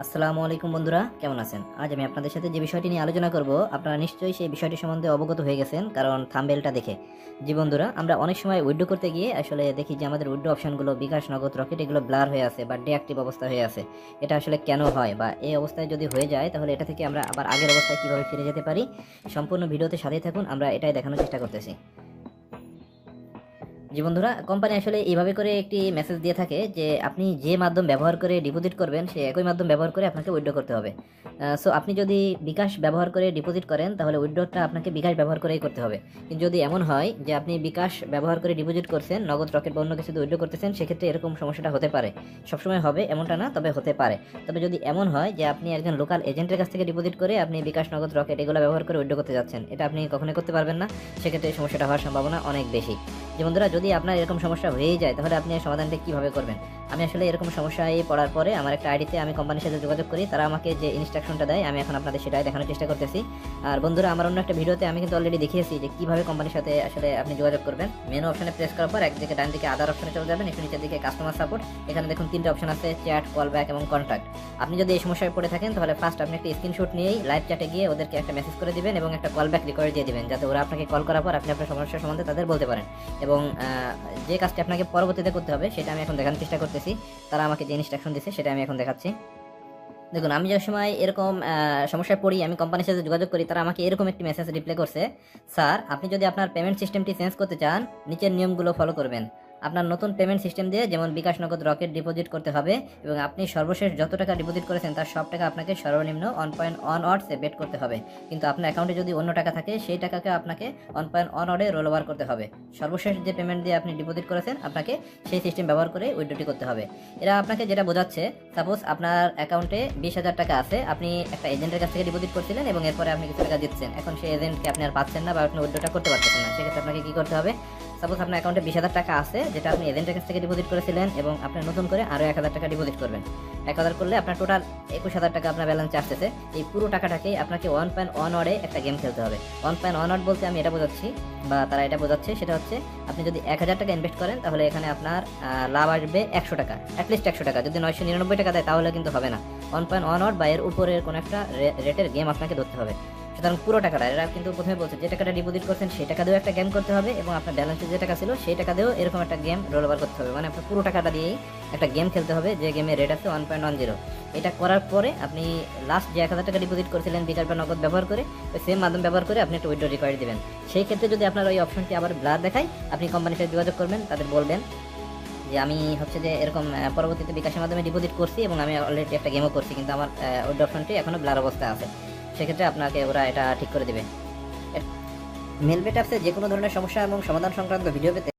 আসসালামু আলাইকুম বন্ধুরা, কেমন আছেন? আজ আমি আপনাদের সাথে যে বিষয়টি নিয়ে আলোচনা করব, আপনারা নিশ্চয়ই সেই বিষয়টি সম্বন্ধে অবগত হয়ে গেছেন, কারণ থাম্বনেলটা দেখে। জি বন্ধুরা, আমরা অনেক সময় উইথড্র করতে গিয়ে আসলে দেখি যে আমাদের উইথড্র অপশনগুলো বিকাশ, নগদ, রকেট এগুলো ব্লার হয়ে আছে বা ডিঅ্যাক্টিভ অবস্থা হয়ে আছে। এটা আসলে কেন হয় বা এই অবস্থায় যদি হয়ে যায় তাহলে এটা থেকে আমরা আবার আগের অবস্থায় কিভাবে ফিরে যেতে পারি? সম্পূর্ণ ভিডিওতে সাথেই থাকুন, আমরা এটাই দেখানোর চেষ্টা করতেছি। জি বন্ধুরা, কোম্পানি আসলে এইভাবে করে একটি মেসেজ দিয়ে থাকে যে আপনি যে মাধ্যম ব্যবহার করে ডিপোজিট করবেন সেই একই মাধ্যম ব্যবহার করে আপনাকে উইথড্র করতে হবে। সো আপনি যদি বিকাশ ব্যবহার করে ডিপোজিট করেন তাহলে উইথড্রটা আপনাকে বিকাশ ব্যবহার করেই করতে হবে। কিন্তু যদি এমন হয় যে আপনি বিকাশ ব্যবহার করে ডিপোজিট করছেন, নগদ, রকেট বা অন্য কিছু উইথড্র করতেছেন, সেক্ষেত্রে এরকম সমস্যাটা হতে পারে। সবসময় হবে এমনটা না, তবে হতে পারে। তবে যদি এমন হয় যে আপনি একজন লোকাল এজেন্টের কাছ থেকে ডিপোজিট করে আপনি বিকাশ, নগদ, রকেট এগুলো ব্যবহার করে উইথড্র করতে যাচ্ছেন, এটা আপনি কখনোই করতে পারবেন না। সেক্ষেত্রে এই সমস্যাটা হওয়ার সম্ভাবনা অনেক বেশি। যে বন্ধুরা, যদি আপনার এরকম সমস্যা হয়েই যায় তাহলে আপনি এর সমাধানটা কিভাবে করবেন? আমি আসলে এরকম সমস্যায় পড়ার পরে আমার একটা আইডিতে আমি কোম্পানির সাথে যোগাযোগ করি, তারা আমাকে যে ইনস্ট্রাকশনটা দেয় আমি এখন আপনাদের সেটাই দেখানোর চেষ্টা করতেছি। আর বন্ধুরা, আমার অন্য একটা ভিডিওতে আমি কিন্তু অলরেডি দেখিয়েছি যে কিভাবে কোম্পানির সাথে আসলে আপনি যোগাযোগ করবেন। মেনু অপশনে প্রেস করার পর একদিকে ডান দিকে আদার অপশনে চলে যাবেন, একটু নিচের দিকে কাস্টমার সাপোর্ট। এখানে দেখুন তিনটা অপশন আছে, চ্যাট, কল ব্যাক এবং কন্ট্যাক্ট। আপনি যদি এই সমস্যায় পড়ে থাকেন তাহলে ফার্স্ট আপনি একটা স্ক্রিনশট নিয়েই লাইভ চ্যাটে গিয়ে ওদেরকে একটা মেসেজ করে দিবেন এবং একটা কল ব্যাক রেকর্ড দিয়ে দিবেন, যাতে ওরা আপনাকে কল করার পর আপনি আপনার সমস্যা সম্বন্ধে তাদের বলতে পারেন। এবং যে কাজটি আপনাকে পরবর্তীতে করতে হবে সেটা আমি এখন দেখানোর চেষ্টা করতেছি। তারা আমাকে যে ইনস্ট্রাকশন দিচ্ছে সেটা আমি এখন দেখাচ্ছি। দেখুন, আমি যে সময় এরকম সমস্যায় পড়ি, আমি কোম্পানির সাথে যোগাযোগ করি, তারা আমাকে এরকম একটি মেসেজ রিপ্লাই করছে: স্যার, আপনি যদি আপনার পেমেন্ট সিস্টেমটি চেঞ্জ করতে চান, নিচের নিয়মগুলো ফলো করবেন। আপনার নতুন পেমেন্ট সিস্টেম দিয়ে যেমন বিকাশ, নগদ, রকেট ডিপোজিট করতে হবে এবং আপনি সর্বশেষ যত টাকা ডিপোজিট করেছেন তার সব টাকা আপনাকে সর্বনিম্ন 1.1 অডসে বেট করতে হবে। কিন্তু আপনার অ্যাকাউন্টে যদি অন্য টাকা থাকে সেই টাকাকে আপনাকে 1.1 অডে রোল ওভার করতে হবে। সর্বশেষ যে পেমেন্ট দিয়ে আপনি ডিপোজিট করেছেন আপনাকে সেই সিস্টেম ব্যবহার করে উইথড্রটি করতে হবে। এরা আপনাকে যেটা বোঝাচ্ছে, সাপোজ আপনার অ্যাকাউন্টে 20,000 টাকা আছে, আপনি একটা এজেন্টের কাছ থেকে ডিপোজিট করছিলেন এবং এরপরে আপনি কিছু টাকা দিচ্ছেন, এখন সেই এজেন্টকে আপনি আর পাচ্ছেন না বা আপনি উইথড্রটা করতে পারতেছেন না। সেক্ষেত্রে আপনাকে কি করতে হবে? সাপোজ আপনার অ্যাকাউন্টে 20,000 টাকা আছে, যেটা আপনি এজেন্টের কাছ থেকে ডিপোজিট করেছিলেন, এবং আপনি নতুন করে আরও 1,000 টাকা ডিপোজিট করবেন। 1,000 করলে আপনার টোটাল 21,000 টাকা আপনার ব্যালেন্সে আসতেছে। এই পুরো টাকাটাকেই আপনাকে 1.1 অডে একটা গেম খেলতে হবে। 1.1 অড বলতে আমি এটা বোঝাচ্ছি, বা তারা এটা বোঝাচ্ছে, সেটা হচ্ছে আপনি যদি 1,000 টাকা ইনভেস্ট করেন তাহলে এখানে আপনার লাভ আসবে 100 টাকা, অ্যাটলিস্ট 100 টাকা। যদি 999 টাকা দেয় তাহলে কিন্তু হবে না। 1.1 অড বা এর উপরের কোনো একটা রেটের গেম আপনাকে ধরতে হবে। সুতরাং পুরো টাকাটা, এরা কিন্তু প্রথমে বলছে যে টাকাটা ডিপোজিট করছেন সেই টাকা দিয়েও একটা গেম করতে হবে এবং আপনার ব্যালেন্সে যে টাকা ছিল সেই টাকা দিয়েও এরকম একটা গেম রোল ওভার করতে হবে। মানে আপনার পুরো টাকাটা দিয়েই একটা গেম খেলতে হবে, যে গেমের রেট আছে 1.10। এটা করার পরে আপনি লাস্ট যে 1,000 টাকা ডিপোজিট করেছিলেন বিকাশ বা নগদ ব্যবহার করে, ওই সেম মাধ্যম ব্যবহার করে আপনি একটা উইথড্র রিকোয়ারি দেবেন। সেই ক্ষেত্রে যদি আপনার ওই অপশনটি আবার ব্লার দেখায়, আপনি কোম্পানির সাথে যোগাযোগ করবেন, তাদের বলবেন যে আমি হচ্ছে যে এরকম পরবর্তীতে বিকাশের মাধ্যমে ডিপোজিট করছি এবং আমি অলরেডি একটা গেমও করছি, কিন্তু আমার ওই অপশনটি এখনো ব্লার অবস্থায় আছে। সেক্ষেত্রে আপনাকে ওরা এটা ঠিক করে দেবে। মেলবেট অ্যাপসে যে কোনো ধরনের সমস্যা এবং সমাধান সংক্রান্ত ভিডিও পেতে